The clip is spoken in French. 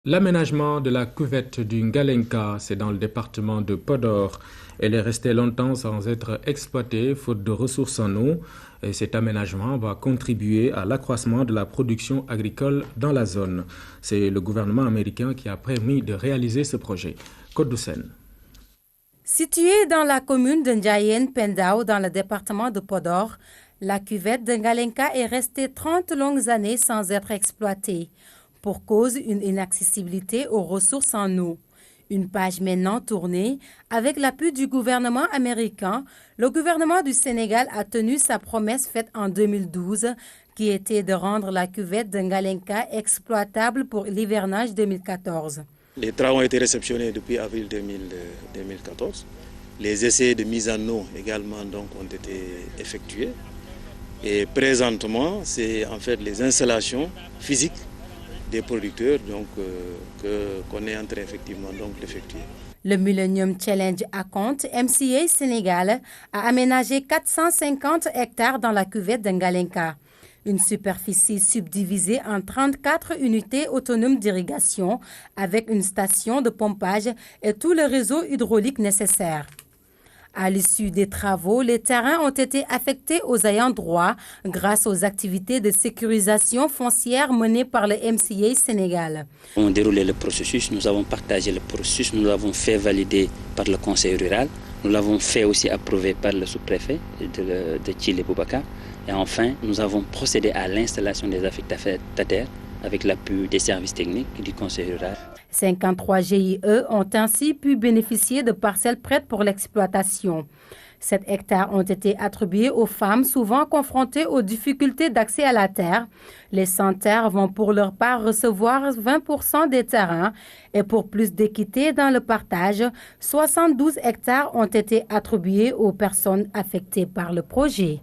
L'aménagement de la cuvette du Ngalenka, c'est dans le département de Podor. Elle est restée longtemps sans être exploitée, faute de ressources en eau. Et cet aménagement va contribuer à l'accroissement de la production agricole dans la zone. C'est le gouvernement américain qui a permis de réaliser ce projet. Côte d'Ossène. Située dans la commune de Ndiayène Pendao, dans le département de Podor, la cuvette de Ngalenka est restée 30 longues années sans être exploitée, pour cause une inaccessibilité aux ressources en eau. Une page maintenant tournée, avec l'appui du gouvernement américain, le gouvernement du Sénégal a tenu sa promesse faite en 2012, qui était de rendre la cuvette de Ngalenka exploitable pour l'hivernage 2014. Les travaux ont été réceptionnés depuis avril 2014. Les essais de mise en eau également ont été effectués. Et présentement, c'est en fait les installations physiques des producteurs qu'on est en train effectivement d'effectuer. Le Millennium Challenge à compte, MCA Sénégal, a aménagé 450 hectares dans la cuvette de Ngalenka. Une superficie subdivisée en 34 unités autonomes d'irrigation avec une station de pompage et tout le réseau hydraulique nécessaire. À l'issue des travaux, les terrains ont été affectés aux ayants droit grâce aux activités de sécurisation foncière menées par le MCA Sénégal. On a déroulé le processus, nous avons partagé le processus, nous l'avons fait valider par le conseil rural, nous l'avons fait aussi approuver par le sous-préfet de Thillé Boubacar. Et enfin, nous avons procédé à l'installation des affectataires avec l'appui des services techniques du conseil rural. 53 GIE ont ainsi pu bénéficier de parcelles prêtes pour l'exploitation. 7 hectares ont été attribués aux femmes souvent confrontées aux difficultés d'accès à la terre. Les sans-terre vont pour leur part recevoir 20% des terrains et pour plus d'équité dans le partage, 72 hectares ont été attribués aux personnes affectées par le projet.